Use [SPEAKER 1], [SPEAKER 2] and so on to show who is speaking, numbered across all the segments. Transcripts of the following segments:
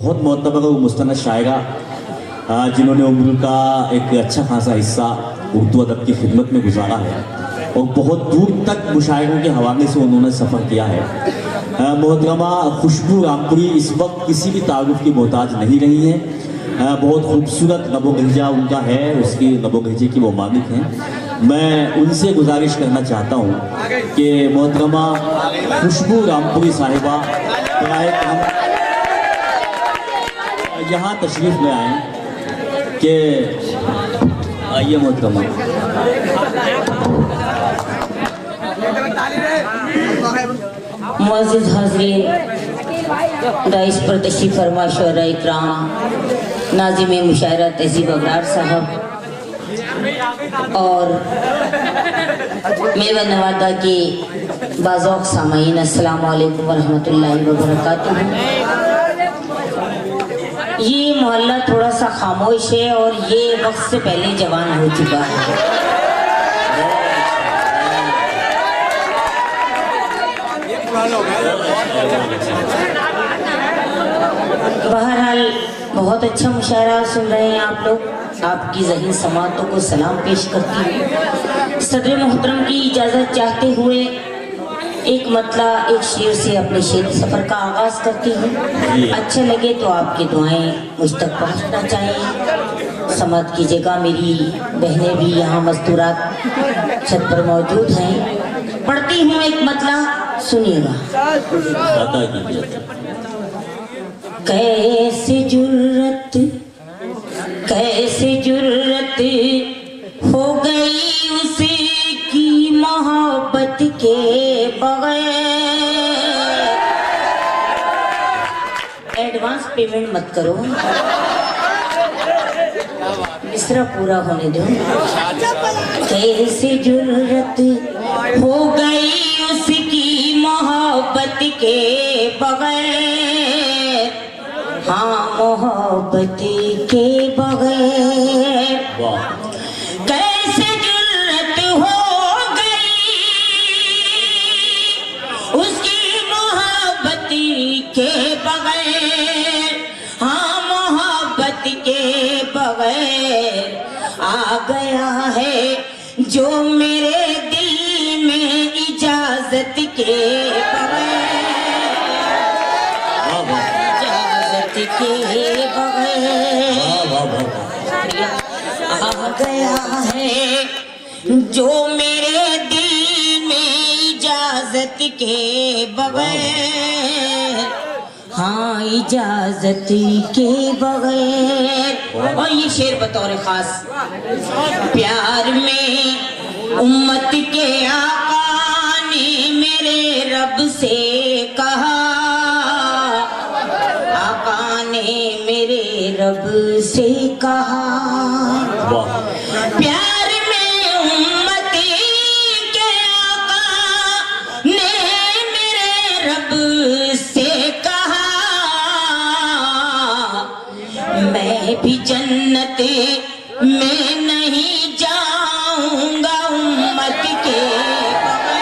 [SPEAKER 1] बहुत मोतबर और मुस्तनद शायरा जिन्होंने उम्र का एक अच्छा खासा हिस्सा उर्दू अदब की खिदमत में गुजारा है और बहुत दूर तक मुशायरों के हवाले से उन्होंने सफ़र किया है। मोहतरमा खुशबू रामपुरी इस वक्त किसी भी तारुफ की मोहताज नहीं रही हैं। बहुत खूबसूरत नबो गंजा उनका है, उसकी नबो गंजे की वो मालिक हैं। मैं उनसे गुजारिश करना चाहता हूँ कि मोहतरमा खुशबू रामपुरी साहिबा यहाँ तशरीफ़ ले आएँ कि आइए मोहतरमा।
[SPEAKER 2] मुअज़्ज़िज़ हाज़रीन, रईस पर तशरीफ़ फरमा शुअरा इकराम, नाज़िम मुशायरा तहज़ीब अबरार साहब और मेवा नवादा के बाज़ौक़ सामाईन, अस्सलाम वालेकुम वरहमतुल्लाहि वबरकातुहू। ये मोहल्ला थोड़ा सा खामोश है और ये वक्त से पहले जवान हो चुका है। बहरहाल बहुत अच्छा मुशायरा सुन रहे हैं आप लोग। आपकी ज़हीन समातों को सलाम पेश करती हूँ। सदर मोहतरम की इजाज़त चाहते हुए एक मतला एक शेर से अपने शेर सफ़र का आगाज़ करती हूँ। अच्छा लगे तो आपकी दुआएं मुझ तक पहुँचना चाहिए। समात कीजिएगा, मेरी बहनें भी यहाँ मस्तूरात छत पर मौजूद हैं। पढ़ती हूँ एक मतला, सुनिएगा। कैसे जुर्रत हो गई उसे की मोहब्बत के बगैर। एडवांस पेमेंट मत करो, मिसरा पूरा होने दो। कैसे जुर्रत हो गई उसकी मोहब्बत के बगैर, हाँ मोहब्बत के बगैर। कैसे जुर्रत हो गई उसकी मोहब्बत के बगैर, हाँ मोहब्बत के बगैर। आ गया है जो मेरे दिल में इजाजत के बगैर, इजाजत के बगैर। आ गया है जो मेरे दिल में इजाजत के बगैर, हाँ इजाजत के बगैर। और ये शेर बतौर खास, प्यार में उम्मत के आका ने मेरे रब से कहा, आका ने मेरे रब से कहा। प्यार में उम्मत के आका ने मेरे रब से कहा, मैं भी जन्नत में नहीं जाऊंगा उम्मत के बगैर।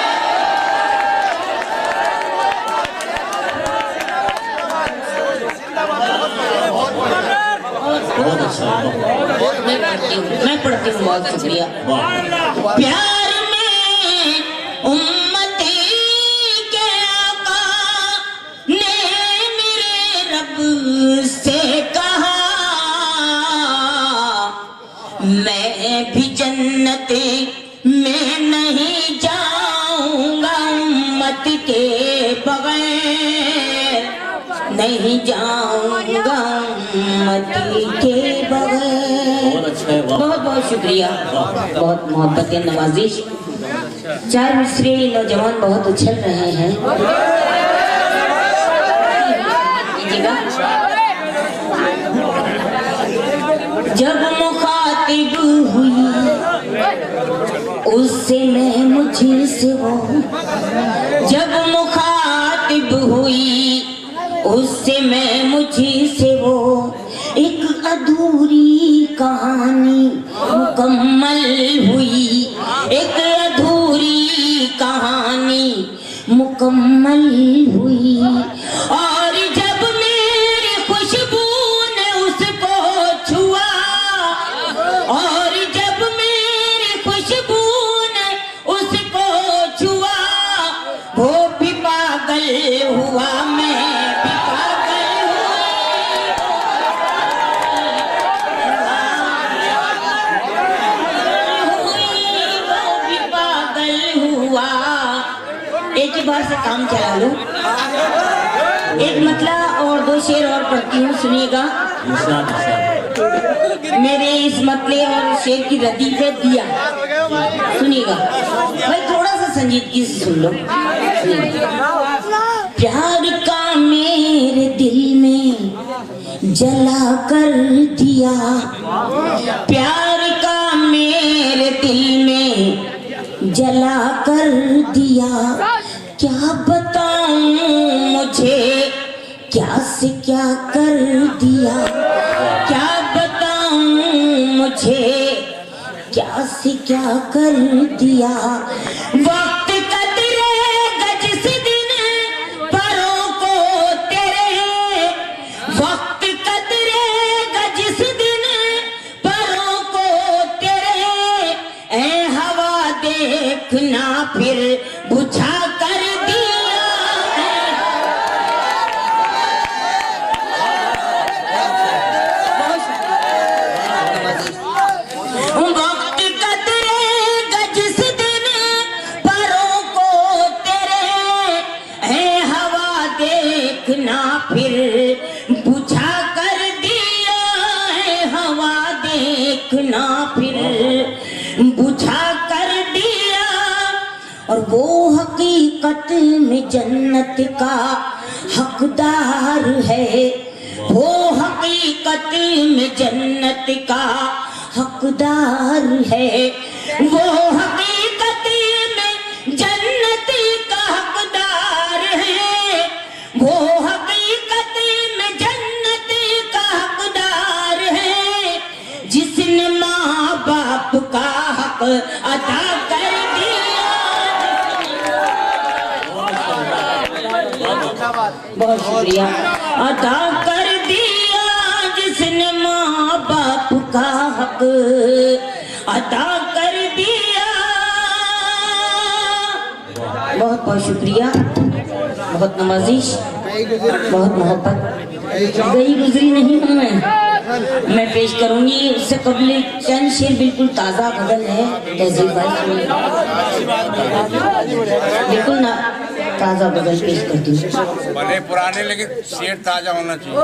[SPEAKER 1] बहुत अच्छा,
[SPEAKER 2] मैं पढ़ती हूँ, बहुत शुक्रिया। प्यार में उम्मत के आका ने मेरे रब से कहा, मैं भी जन्नत में नहीं जाऊंगा उम्मत के बगैर, नहीं जाऊंगा उम्मत के बगैर। बहुत बहुत शुक्रिया, बहुत मोहब्बत नवाजिश। चार मिसरे नौजवान बहुत उछल रहे हैं। जब मुखातिब हुई उससे मैं मुझे से वो, जब मुखातिब हुई उससे मैं मुझे से वो, एक अधूरी कहानी मुकम्मल हुई, एक अधूरी कहानी मुकम्मल हुई। और जब मेरी खुशबू से काम चला लो। एक मतला और 2 शेर और पढ़ती हूँ, सुनिएगा।
[SPEAKER 1] इरशाद इरशाद।
[SPEAKER 2] मेरे इस मतले और शेर की रदीफ है दिया, सुनिएगा भाई, थोड़ा सा संजीदगी से सुन लो। प्यार का मेरे दिल में जला कर दिया, प्यार का मेरे दिल में जला कर दिया, क्या बताऊं मुझे क्या से क्या कर दिया, क्या बताऊं मुझे क्या से क्या कर दिया। वक्त कदरेगा जिस दिन परों को तेरे, वक्त कदरेगा जिस दिन परों को तेरे, ऐ हवा देखना फिर बुझा कर दिया। वक्त कदरेगा जिस दिन परों को तेरे, है हवा देखना फिर बुझा कर दिया, है हवा देखना फिर बुझा कर दिया। और वो हकीकत में जन्नत का हकदार है, वो हकीकत में जन्नत का हकदार है, वो हकीकत में जन्नत का हकदार है, वो हकीकत में जन्नत का हकदार है, जिसने माँ बाप का हक अदा कर दिया। बहुत शुक्रिया। अदा कर दिया जिसने माँ बाप का हक अदा कर दिया। बहुत बहुत शुक्रिया, बहुत नवाजिश, बहुत मोहब्बत। गई गुजरी नहीं हूँ मैं पेश करूंगी। उससे कबल चंद शेर बिल्कुल ताज़ा गजल है, तहजीब भाई बिल्कुल ना ताज़ा गजल पेश करती हूँ।
[SPEAKER 3] भले पुराने लेकिन शेर ताजा होना चाहिए।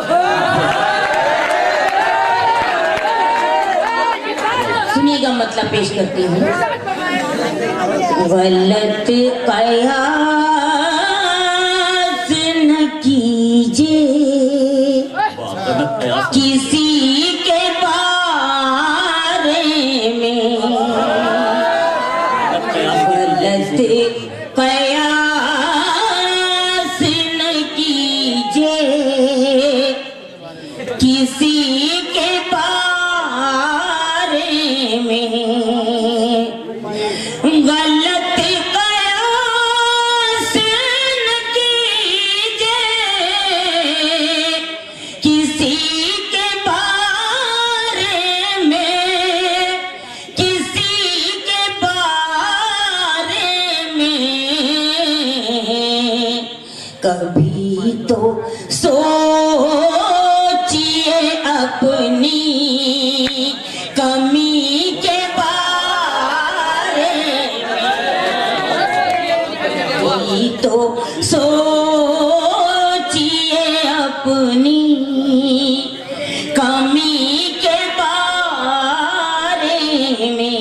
[SPEAKER 2] सुनिएगा, मतलब पेश करती हूँ। गलत कयास न कीजिए किसी के बारे में, गलत कयास न कीजिए किसी के बारे में, गलत कयास न कीजिए किसी के बारे में, किसी के बारे में। कभी तो सोचिए अपनी कमी के बारे में, कभी तो सोचिए अपनी कमी के बारे में।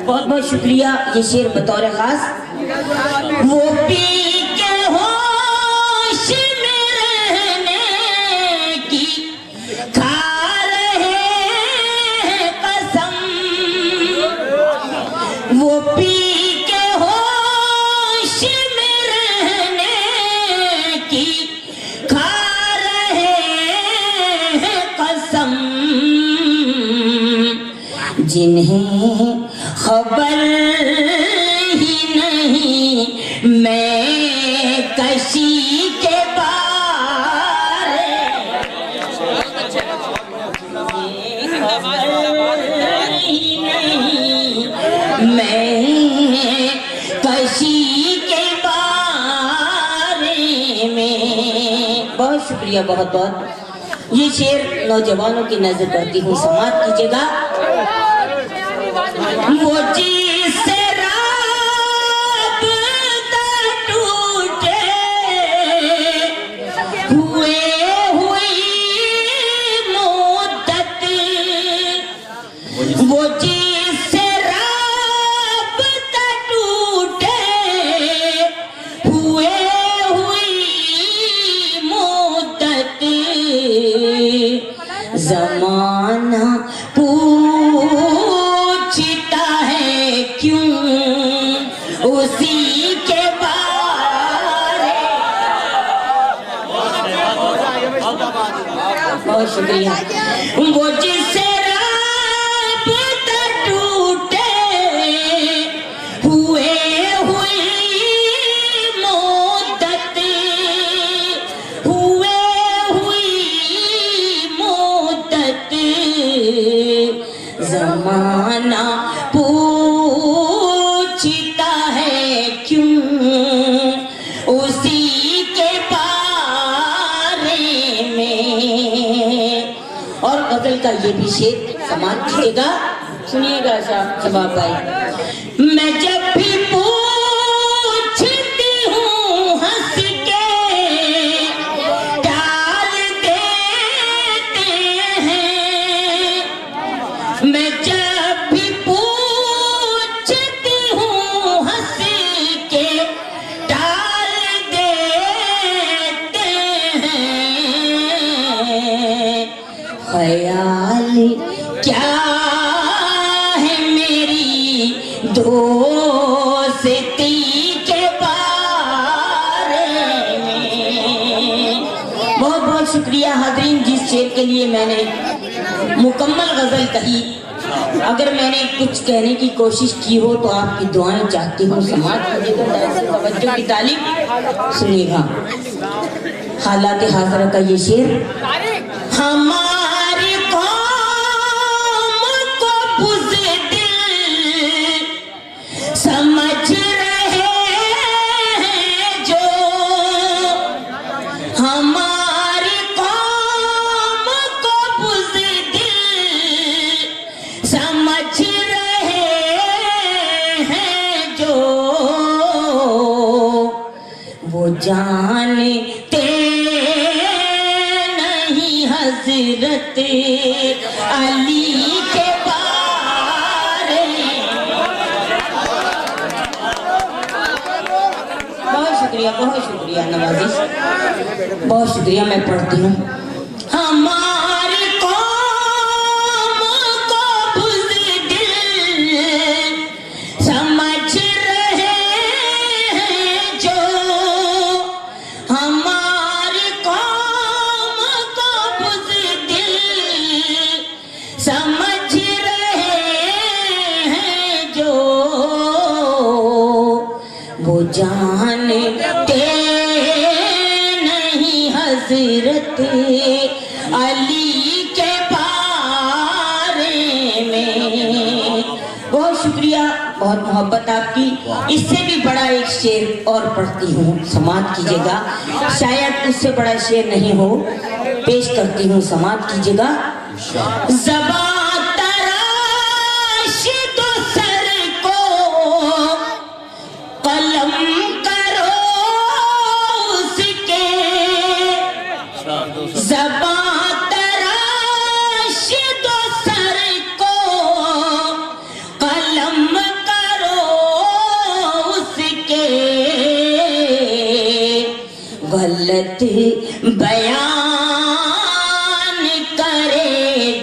[SPEAKER 2] बहुत बहुत शुक्रिया। ये शेर बतौर खास, वो पी के होश में रहने की खा रहे हैं कसम, वो पी के होश में रहने की खा रहे हैं कसम, जिन्हें खबर ही नहीं मैं कशी के बारे, खबर ही नहीं मैं कशी के बारे में। बहुत शुक्रिया, बहुत बहुत। ये शेर नौजवानों की नजर करती हूँ, समाप्त कीजिएगा। वो जिससे रात टूट हुए हुई मुद्दत वो जिससे राबता टूटे, हुए हुई मुद्दत ज़माना पूछता है क्यों उसी के बारे। बहुत शुक्रिया। वो जिससे राबता टूटे, हुए हुई मुद्दत, हुए हुई मुद्दत ज़माना पूछता है क्यों उसी के बारे में। और गजल का ये भी शेर समाज कीजिएगा, सुनिएगा शबाब भाई। मैं जब भी पूछती हूँ हंस के टाल देते हैं, मैं जब भी पूछती हूँ हंस के टाल देते हैं। ख्याल क्या है मेरी दोस्ती के बारे में। बहुत बहुत शुक्रिया हाज़रीन, जिस शेर के लिए मैंने मुकम्मल गजल कही। अगर मैंने कुछ कहने की कोशिश की हो तो आपकी दुआएं चाहती हूँ, समाज तवज्जो की तालीम सुनिएगा। हालात हाज़रा का ये शेर। हमारी कौम को बुज़दिल समझ रहे हैं जो, हमारी कौम को बुज़दिल समझ रहे हैं जो, वो जानते नहीं हजरत अली के बारे। बहुत शुक्रिया नवाजिश, बहुत शुक्रिया। मैं पढ़ती हूँ। हमारी कौम को बुज़दिल समझ रहे हैं जो, हमारी कौम को बुज़दिल समझ रहे हैं जो, वो जानते नहीं हजरत अली के बारे में। बहुत शुक्रिया, बहुत मोहब्बत आपकी। इससे भी बड़ा एक शेर और पढ़ती हूँ, समात कीजिएगा। शायद उससे बड़ा शेर नहीं हो, पेश करती हूँ, समात कीजिएगा। ज़बां तराश दो सर को कलम करो उसके, ज़बां तराश दो सर को कलम करो उसके, गलत बयान करे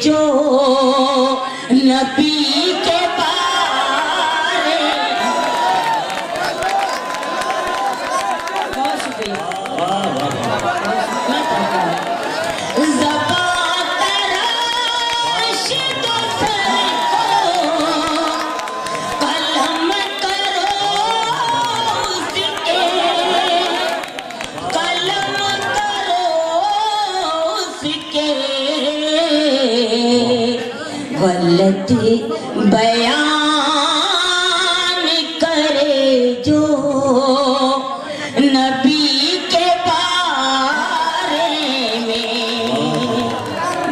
[SPEAKER 2] जो नबी के बारे। बहुत शुक्रिया। ज़बां तराश दो सर को कलम करो उसके, कलम करो उसके, गलत बयान करे जो नबी के बारे में।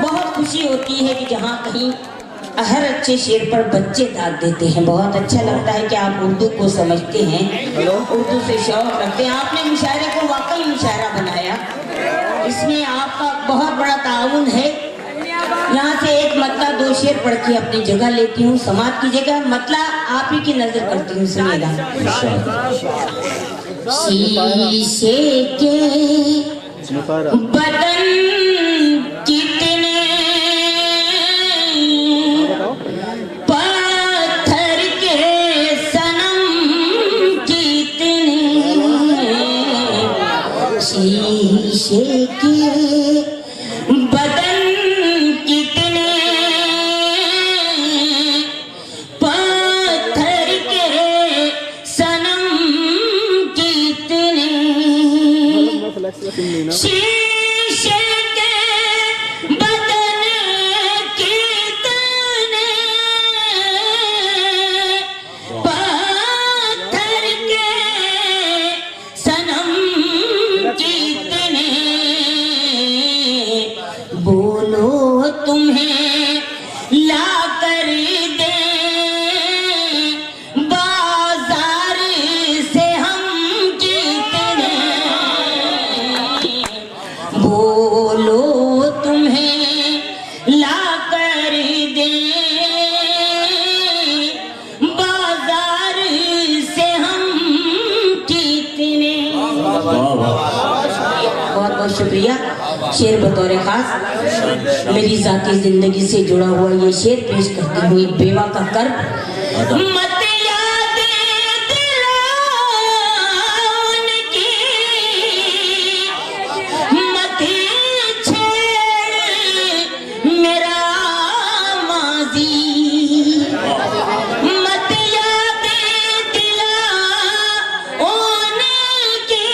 [SPEAKER 2] बहुत खुशी होती है कि जहाँ कहीं हर अच्छे शेर पर बच्चे दाग देते हैं। बहुत अच्छा लगता है कि आप उर्दू को समझते हैं, उर्दू से शौक रखते हैं। आपने मुशायरे को वाकई मुशायरा बनाया। इसमें आपका बहुत बड़ा ताउन है। यहाँ से एक मतला 2 शेर पढ़ के अपनी जगह लेती हूँ, समाप्त कीजिएगा। मतला आप ही की नजर करती हूँ, सुनिएगा। शीशे के बदन कितने, पत्थर के सनम कितने, शीशे के बदन कितने, पत्थर के सनम कितने, शीशे के बदन कितने, पत्थर के सनम कितने, बोलो तुम्हें ला कर दे बाजार से हम कितने, बोलो तुम्हें ला कर दे बाजार से हम कितने। बहुत बहुत शुक्रिया। शेर बतौर खास मेरी जाती जिंदगी से जुड़ा हुआ ये शेर पेश करती हुई बेवा का कर्ब। मत याद दिलावन की, मत छेड़ मेरा माजी, मत याद दिलावन की,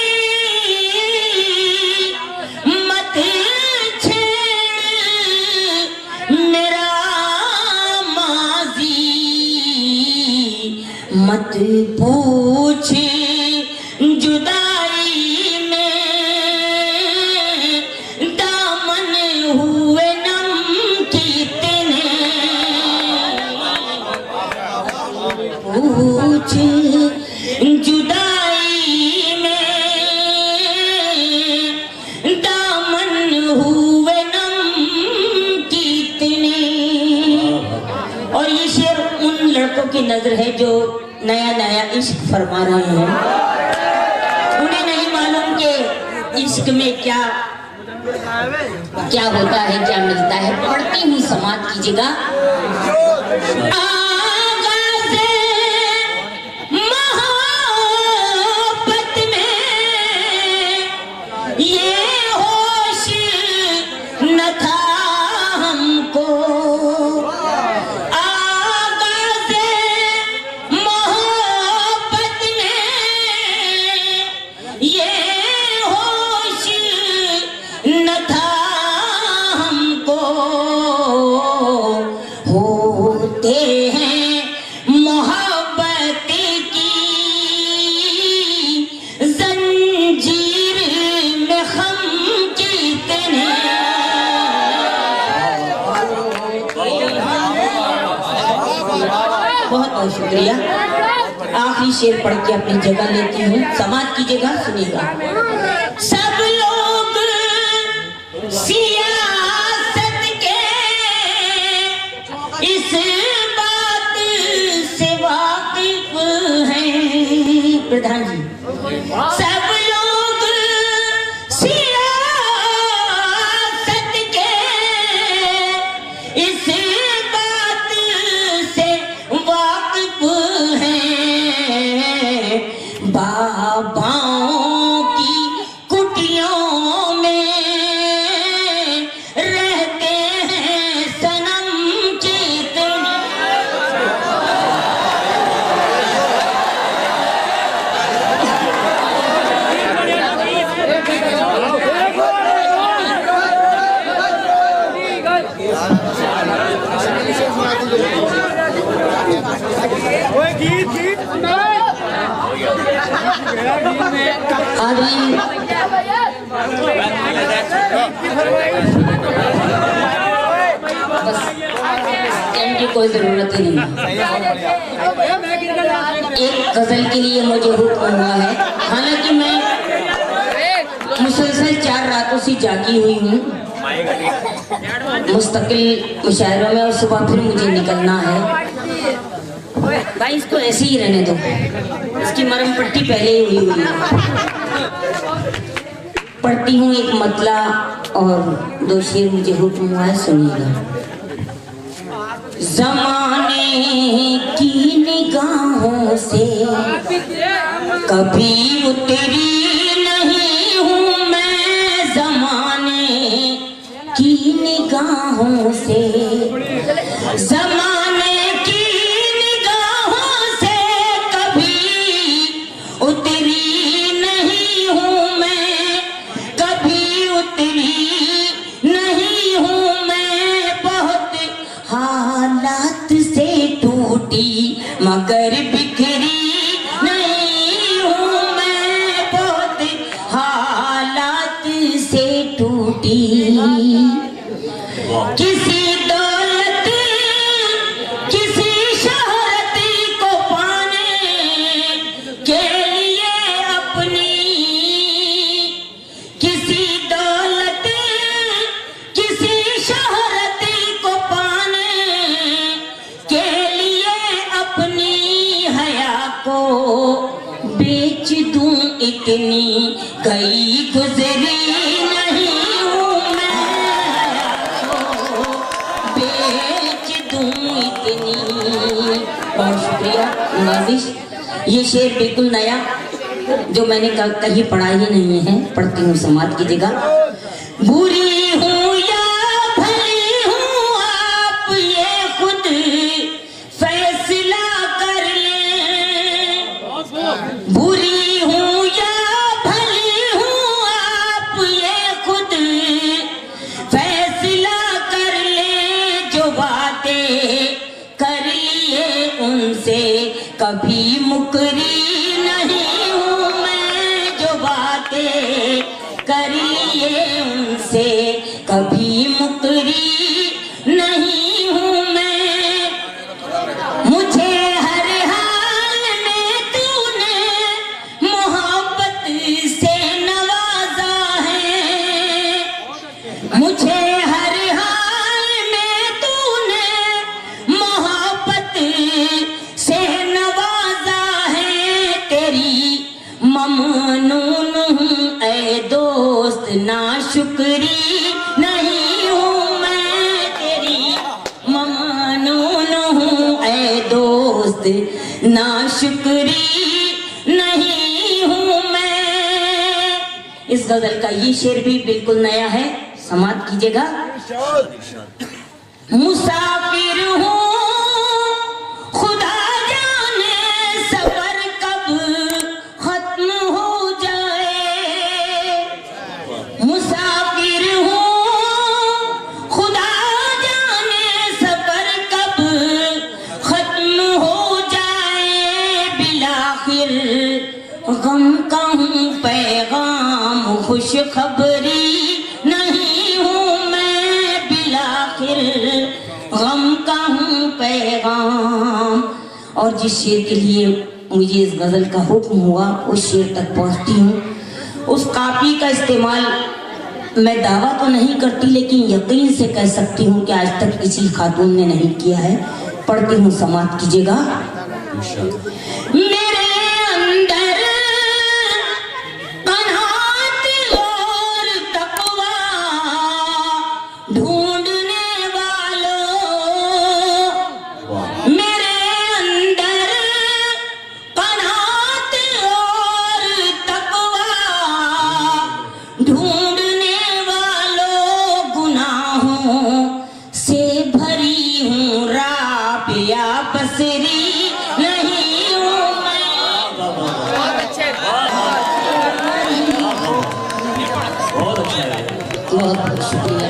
[SPEAKER 2] मत छेड़ मेरा माजी, मत पूछ जुदाई में दामन हुए नम कितने, पूछ जुदाई में दामन हुए नम कितने। और ये शेर उन लड़कों की नजर है जो नया नया इश्क फरमा रहे हैं। उन्हें नहीं मालूम कि इश्क में क्या क्या होता है, क्या मिलता है। पढ़ती हूँ, समाप्त कीजिएगा। आगाज़े मोहब्बत में ये होश न था हमको, आगाज़े मोहब्बत में ये होश न था हमको, होते हैं मोहब्बत की जंजीर में खम कितने, बहुत बहुत शुक्रिया। आखिरी शेर पढ़ के अपनी जगह लेती हूँ, समाप्त कीजिएगा, सुनिएगा। सब लोग सियासत के इस बात से वाकिफ हैं, प्रधान जी। सब लोग सियासत के इस बात से वाकिफ हैं, बाबाओं की कुटियों में रहते हैं सनम कितने। आदमी की कोई जरूरत ही नहीं। एक गजल के लिए मुझे हुक्म हुआ है, हालांकि मैं मुसलसल 4 रातों से जागी हुई हूँ मुस्तकिल मुशायरों में और सुबह फिर मुझे निकलना है। भाई इसको ऐसे ही रहने दो, इसकी मरहम पट्टी पहले ही हुई है। पढ़ती हूँ एक मतला और 2 शेर मुझे हुक्म हुआ है, सुनिएगा। ज़माने की निगाहों से कभी उतरी नहीं हूँ मैं, ज़माने की निगाहों से, ज़माने की निगाहों से कभी उतरी नहीं हूँ मैं, कभी उतरी नहीं हूँ मैं। बहुत हालात से टूटी मगर बिखरी नहीं हूँ मैं, बहुत हालात से टूटी। किसी दौलत किसी शोहरत को पाने के लिए अपनी, किसी दौलत किसी शोहरत को पाने के लिए अपनी हया को बेच दूं इतनी कई गुजरी नहीं हूँ मैं, हया को बेच दूं इतनी। बहुत शुक्रिया नाज़िश। ये शेर बिल्कुल नया जो मैंने कहीं पढ़ा ही नहीं है, पढ़ती हूँ समाज की जगह। बुरी हूँ या भली हूँ आप ये खुद फैसला कर लें, बुरी हूँ या भली हूँ आप ये खुद फैसला कर लें। जो बातें कर लिए उनसे कभी मुकरी नहीं हूँ मैं, जो बातें कर लिए उनसे कभी मुकरी नहीं हूँ मैं। मुझे हर हाल में तूने मोहब्बत से नवाजा है, मुझे हर हाल में तूने मोहब्बत से नवाजा है। तेरी ममनून हूँ ऐ दोस्त नाशुक्री नहीं हूँ मैं, तेरी ममनून हूँ ऐ दोस्त नाशुक्री नहीं हूँ मैं। इस गजल का ये शेर भी बिल्कुल नया है, समाप्त कीजिएगा। मुसाफिर हूँ खुदा जाने सफर कब खत्म हो जाए, मुसाफिर हूँ खुदा जाने सफर कब खत्म हो जाए। बिलाखिर गम का हूँ पैगाम खुश खबरी नहीं हूँ मैं, बिलाखिर गम का हूँ पैगाम। और जिस शेर के लिए मुझे इस गजल का हुक्म हुआ उस शेर तक पहुँचती हूँ। उस काफी का इस्तेमाल मैं दावा तो नहीं करती लेकिन यकीन से कह सकती हूँ कि आज तक किसी खातून ने नहीं किया है। पढ़ती हूँ, समाप्त कीजिएगा। मेरे अंदर कनात और तकवा ढूंढने वालों, मेरे अंदर कनात और तकवा ढूंढने वालों, गुनाहों से भरी हूँ राबिया बसरी नहीं हूँ मैं।
[SPEAKER 1] बहुत अच्छा है।
[SPEAKER 2] बहुत शुक्रिया।